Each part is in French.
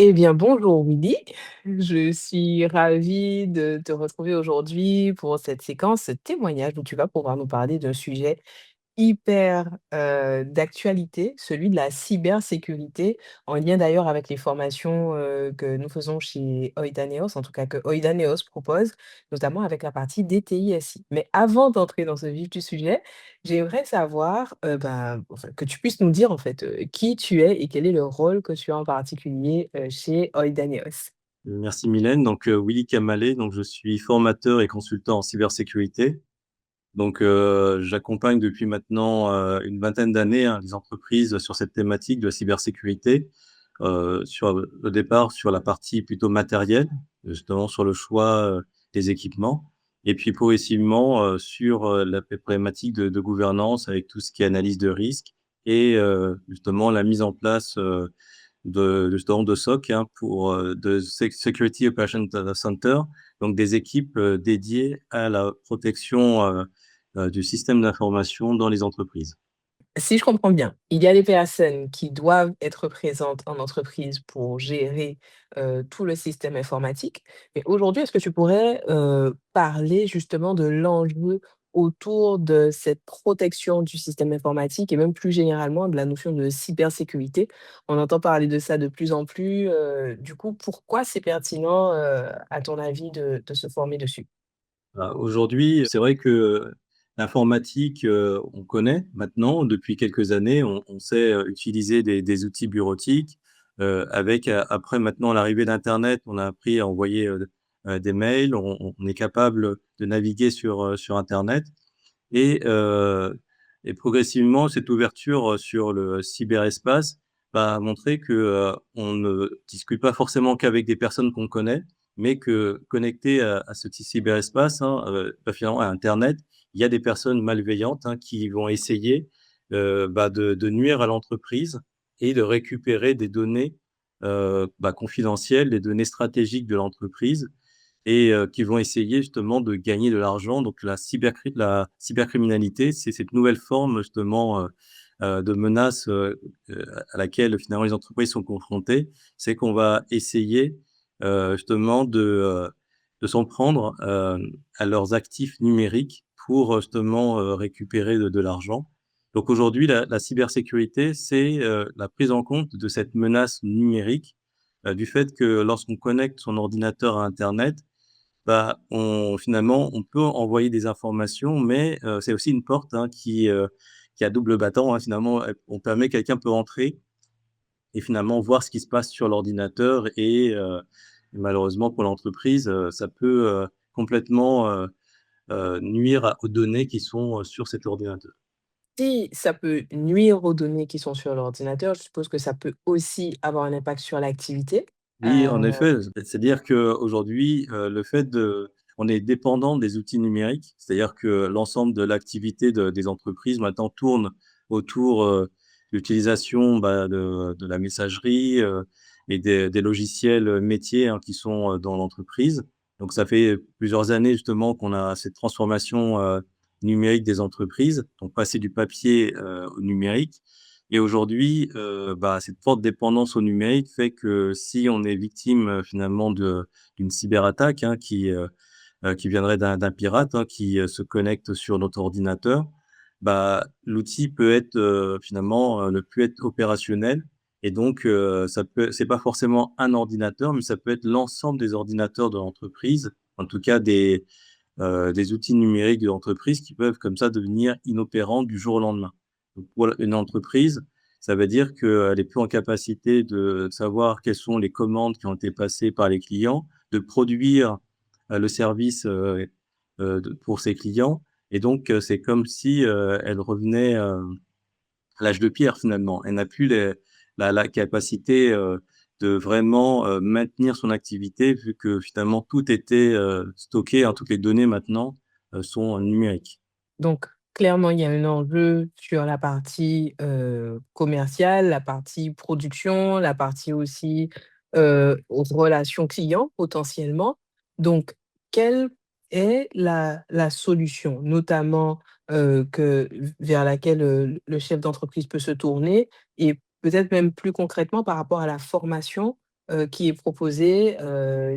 Eh bien, bonjour Willy. Je suis ravie de te retrouver aujourd'hui pour cette séquence témoignage où tu vas pouvoir nous parler d'un sujet hyper, d'actualité, celui de la cybersécurité, en lien d'ailleurs avec les formations, que nous faisons chez Oidaneos, en tout cas que Oidaneos propose, notamment avec la partie DTI-SI. Mais avant d'entrer dans ce vif du sujet, j'aimerais savoir, enfin, que tu puisses nous dire en fait, qui tu es et quel est le rôle que tu as en particulier, chez Oidaneos? Merci Mylène. Willy Kamalé, je suis formateur et consultant en cybersécurité. J'accompagne depuis maintenant une vingtaine d'années, hein, les entreprises sur cette thématique de la cybersécurité, au départ sur la partie plutôt matérielle, justement sur le choix des équipements, et puis progressivement sur la problématique de gouvernance avec tout ce qui est analyse de risque et justement la mise en place justement de SOC, hein, de Security Operations Data Center, donc des équipes dédiées à la protection du système d'information dans les entreprises. Si je comprends bien, il y a des personnes qui doivent être présentes en entreprise pour gérer, tout le système informatique. Mais aujourd'hui, est-ce que tu pourrais, parler justement de l'enjeu autour de cette protection du système informatique et même plus généralement de la notion de cybersécurité? On entend parler de ça de plus en plus, du coup, pourquoi c'est pertinent, à ton avis de se former dessus? Aujourd'hui, c'est vrai que l'informatique, on connaît maintenant depuis quelques années. On sait utiliser des outils bureautiques. Après maintenant l'arrivée d'Internet, on a appris à envoyer des mails. On est capable de naviguer sur Internet. Et, euh, et progressivement, cette ouverture sur le cyberespace va montrer que on ne discute pas forcément qu'avec des personnes qu'on connaît, mais que connecté à ce petit cyberespace, hein, finalement à Internet, il y a des personnes malveillantes, hein, qui vont essayer de nuire à l'entreprise et de récupérer des données confidentielles, des données stratégiques de l'entreprise et qui vont essayer justement de gagner de l'argent. Donc la cybercriminalité, c'est cette nouvelle forme justement de menace à laquelle finalement les entreprises sont confrontées. C'est qu'on va essayer justement de s'en prendre à leurs actifs numériques pour justement récupérer de l'argent. Donc aujourd'hui, la cybersécurité, c'est la prise en compte de cette menace numérique, du fait que lorsqu'on connecte son ordinateur à Internet, finalement, on peut envoyer des informations, mais c'est aussi une porte, hein, qui a double battant, hein. Finalement, on permet quelqu'un peut entrer et finalement voir ce qui se passe sur l'ordinateur et malheureusement pour l'entreprise, ça peut complètement nuire aux données qui sont sur cet ordinateur. Si ça peut nuire aux données qui sont sur l'ordinateur, je suppose que ça peut aussi avoir un impact sur l'activité. Oui, en effet, c'est-à-dire qu'aujourd'hui, on est dépendant des outils numériques, c'est-à-dire que l'ensemble de l'activité des entreprises maintenant tourne autour de l'utilisation de la messagerie et des logiciels métiers, hein, qui sont dans l'entreprise. Donc, ça fait plusieurs années justement qu'on a cette transformation numérique des entreprises, donc passer du papier au numérique. Et aujourd'hui, cette forte dépendance au numérique fait que si on est victime finalement d'une cyberattaque, hein, qui viendrait d'un pirate, hein, qui se connecte sur notre ordinateur, l'outil peut être finalement ne plus être opérationnel. Et donc, c'est pas forcément un ordinateur, mais ça peut être l'ensemble des ordinateurs de l'entreprise, en tout cas des outils numériques de l'entreprise qui peuvent comme ça devenir inopérants du jour au lendemain. Donc, pour une entreprise, ça veut dire qu'elle est plus en capacité de savoir quelles sont les commandes qui ont été passées par les clients, de produire le service pour ses clients. Et donc, c'est comme si elle revenait à l'âge de pierre finalement. Elle n'a plus la capacité de vraiment maintenir son activité vu que finalement tout était stocké, hein, toutes les données maintenant sont numériques. Donc clairement, il y a un enjeu sur la partie, commerciale, la partie production, la partie aussi, relation client potentiellement. Donc quelle est la solution? Notamment, que vers laquelle, le chef d'entreprise peut se tourner et peut-être même plus concrètement par rapport à la formation, qui est proposé,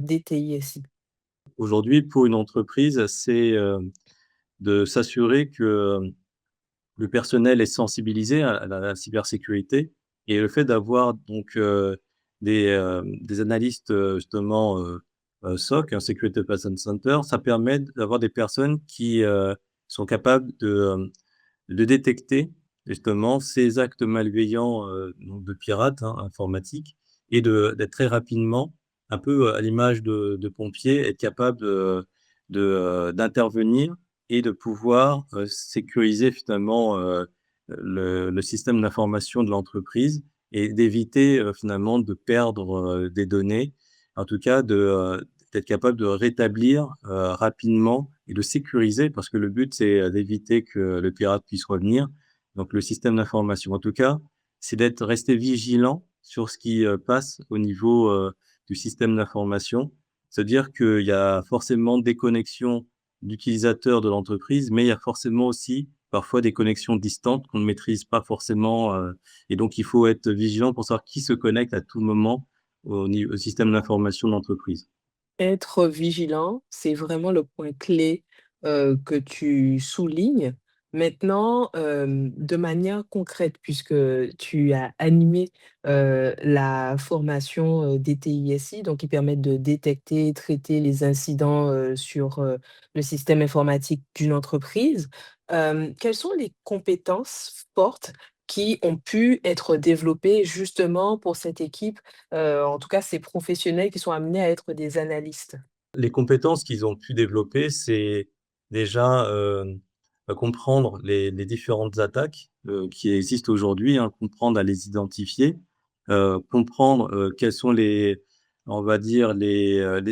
des TISI? Aujourd'hui, pour une entreprise, c'est, de s'assurer que, le personnel est sensibilisé à la cybersécurité et le fait d'avoir donc, des analystes, justement, SOC, hein, Security Operations Center, ça permet d'avoir des personnes qui, sont capables de détecter justement ces actes malveillants, donc de pirates, hein, informatiques et d'être très rapidement, un peu, à l'image de pompiers, être capable d'intervenir et de pouvoir, sécuriser finalement, le système d'information de l'entreprise et d'éviter, finalement de perdre, des données. En tout cas d'être capable de rétablir, rapidement et de sécuriser parce que le but c'est, d'éviter que le pirate puisse revenir, donc le système d'information. En tout cas, c'est d'être resté vigilant sur ce qui, passe au niveau, du système d'information. C'est-à-dire qu'il y a forcément des connexions d'utilisateurs de l'entreprise, mais il y a forcément aussi parfois des connexions distantes qu'on ne maîtrise pas forcément, et donc il faut être vigilant pour savoir qui se connecte à tout moment au système d'information de l'entreprise. Être vigilant, c'est vraiment le point clé, que tu soulignes. Maintenant, de manière concrète, puisque tu as animé, la formation, des TISI, donc qui permettent de détecter et traiter les incidents, sur, le système informatique d'une entreprise. Quelles sont les compétences fortes qui ont pu être développées justement pour cette équipe? En tout cas, ces professionnels qui sont amenés à être des analystes. Les compétences qu'ils ont pu développer, c'est déjà, comprendre les différentes attaques, qui existent aujourd'hui, hein, comprendre à les identifier, comprendre, quels sont on va dire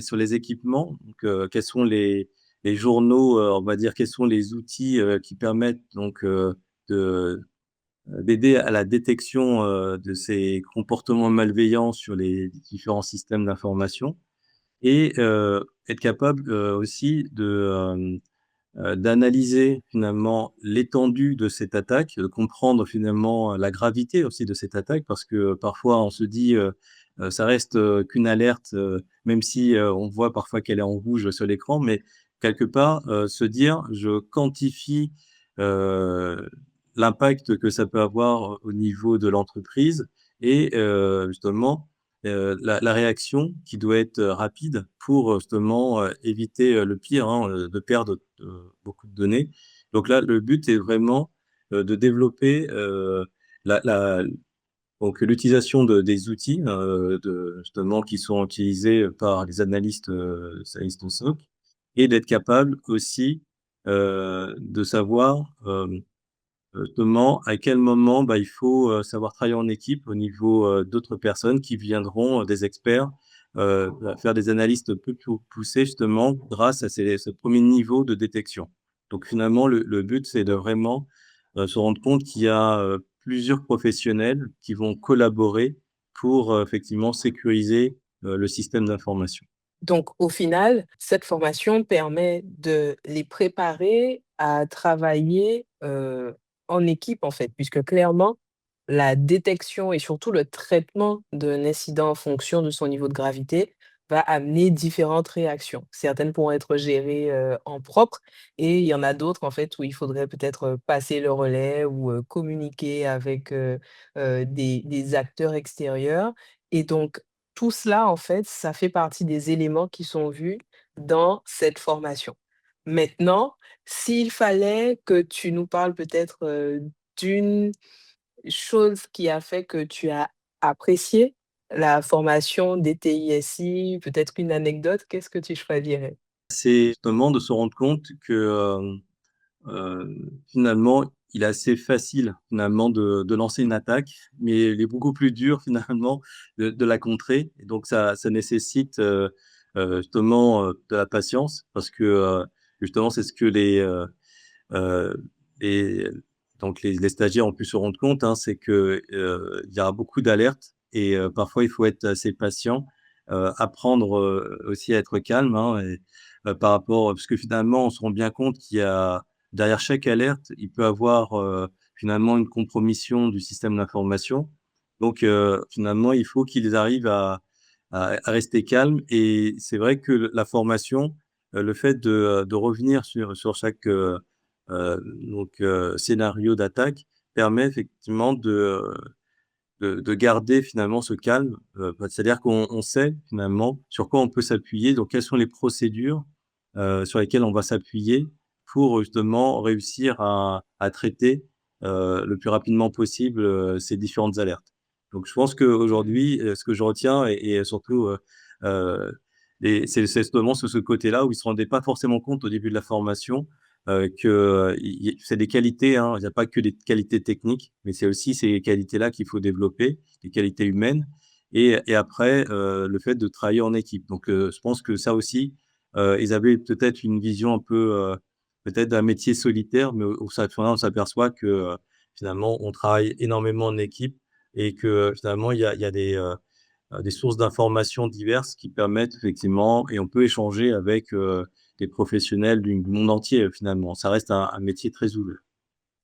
sur les équipements, donc quels sont les journaux, on va dire, quels sont les outils, qui permettent donc, de d'aider à la détection, de ces comportements malveillants sur les différents systèmes d'information et être capable, aussi d'analyser finalement l'étendue de cette attaque, de comprendre finalement la gravité aussi de cette attaque parce que parfois on se dit, ça reste, qu'une alerte, même si, on voit parfois qu'elle est en rouge sur l'écran, mais quelque part, se dire: «Je quantifie, heu, l'impact que ça peut avoir au niveau de l'entreprise» et justement, la réaction qui doit être, rapide pour, justement, éviter, le pire, hein, de perdre, beaucoup de données. Donc là, le but est vraiment, de développer, la donc l'utilisation des outils, justement qui sont utilisés par les analystes, analystes SOC et d'être capable aussi, de savoir, justement, à quel moment, bah, il faut, savoir travailler en équipe au niveau, d'autres personnes qui viendront, des experts, faire des analyses peu plus poussées justement grâce à ce 1er niveau de détection. Donc finalement, le but, c'est de vraiment, se rendre compte qu'il y a, plusieurs professionnels qui vont collaborer pour, effectivement sécuriser, le système d'information. Donc au final, cette formation permet de les préparer à travailler, en équipe, en fait, puisque clairement, la détection et surtout le traitement d'un incident en fonction de son niveau de gravité va amener différentes réactions. Certaines pourront être gérées, en propre et il y en a d'autres, en fait, où il faudrait peut-être, passer le relais ou, communiquer avec, des acteurs extérieurs et donc tout cela, en fait, ça fait partie des éléments qui sont vus dans cette formation. Maintenant, s'il fallait que tu nous parles peut-être, d'une chose qui a fait que tu as apprécié la formation des TISI, peut-être une anecdote, qu'est-ce que tu choisirais? C'est justement de se rendre compte que, finalement, il est assez facile, finalement, de lancer une attaque, mais il est beaucoup plus dur, finalement, de la contrer et donc ça nécessite, justement, de la patience parce que, justement, c'est ce que heu, les les stagiaires ont pu se rendre compte, hein, c'est que, il y a beaucoup d'alertes et parfois il faut être assez patient, apprendre, aussi à être calme, hein et par rapport parce que finalement, on se rend bien compte qu'il y a derrière chaque alerte, il peut avoir, finalement une compromission du système d'information. Donc finalement, il faut qu'ils arrivent à rester calme. Et c'est vrai que la formation, le fait de revenir sur chaque scénario d'attaque permet effectivement de garder finalement ce calme. C'est-à-dire qu'on sait finalement sur quoi on peut s'appuyer, donc quelles sont les procédures sur lesquelles on va s'appuyer pour justement réussir à traiter le plus rapidement possible ces différentes alertes. Donc je pense Mmh. qu'aujourd'hui, ce que je retiens et surtout, euh, c'est justement sur ce côté-là où ils ne se rendaient pas forcément compte au début de la formation que c'est des qualités, hein, il n'y a pas que des qualités techniques, mais c'est aussi ces qualités-là qu'il faut développer, les qualités humaines et après, le fait de travailler en équipe. Donc je pense que ça aussi, ils avaient peut-être une vision un peu, peut-être d'un métier solitaire, mais on s'aperçoit que, finalement, on travaille énormément en équipe et que, finalement, il y a des sources d'informations diverses qui permettent effectivement et on peut échanger avec, des professionnels du monde entier, finalement. Ça reste un métier très ouvert.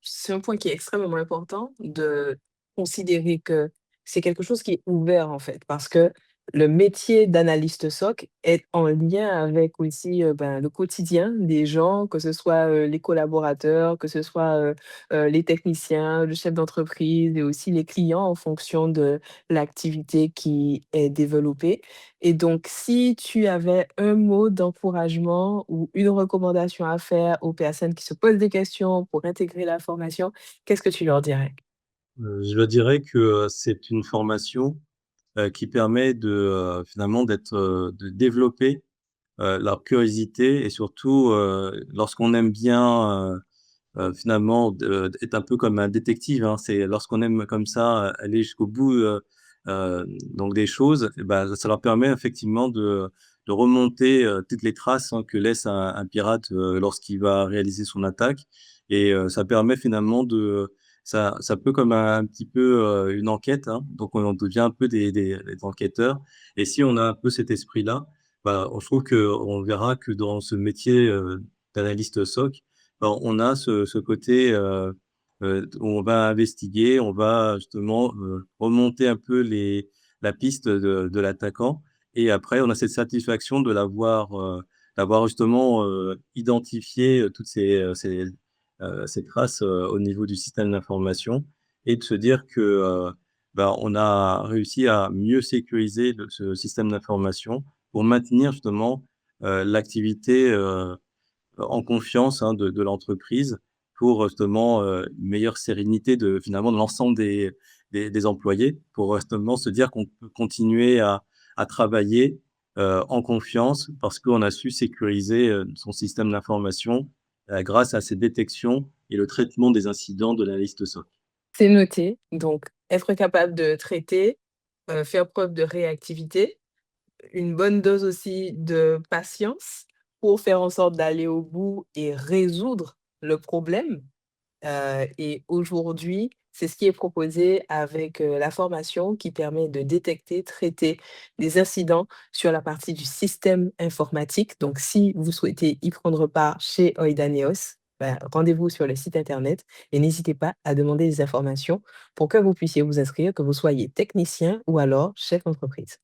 C'est un point qui est extrêmement important de considérer que c'est quelque chose qui est ouvert, en fait, parce que le métier d'analyste SOC est en lien avec aussi, ben, le quotidien des gens, que ce soit, les collaborateurs, que ce soit, les techniciens, le chef d'entreprise et aussi les clients en fonction de l'activité qui est développée. Et donc si tu avais un mot d'encouragement ou une recommandation à faire aux personnes qui se posent des questions pour intégrer la formation, qu'est-ce que tu leur dirais? Je leur dirais que, c'est une formation, qui permet finalement de développer, leur curiosité et surtout, lorsqu'on aime bien, finalement d'être un peu comme un détective, hein. C'est lorsqu'on aime comme ça, aller jusqu'au bout, donc des choses et bah, ça leur permet effectivement de remonter, toutes les traces, hein, que laisse un pirate, lorsqu'il va réaliser son attaque et ça permet finalement ça peut comme un petit peu, une enquête, hein, donc on devient un peu des enquêteurs et si on a un peu cet esprit-là, bah, je trouve qu'on verra que dans ce métier, d'analyste SOC, alors, on a ce côté, où on va investiguer, on va justement, remonter un peu la piste de l'attaquant et après on a cette satisfaction d'avoir justement, identifié, toutes ces traces, au niveau du système d'information et de se dire que, bah, on a réussi à mieux sécuriser ce système d'information pour maintenir justement, l'activité, en confiance, hein, de l'entreprise pour justement, une meilleure sérénité finalement de l'ensemble des employés pour justement se dire qu'on peut continuer à travailler, en confiance parce qu'on a su sécuriser, son système d'information, grâce à ces détections et le traitement des incidents de la liste SOC. C'est noté, donc être capable de traiter, faire preuve de réactivité, une bonne dose aussi de patience pour faire en sorte d'aller au bout et résoudre le problème. Et aujourd'hui, c'est ce qui est proposé avec, la formation qui permet de détecter, traiter des incidents sur la partie du système informatique. Donc si vous souhaitez y prendre part chez Oidaneos, bah, rendez-vous sur le site internet et n'hésitez pas à demander des informations pour que vous puissiez vous inscrire, que vous soyez technicien ou alors chef d'entreprise.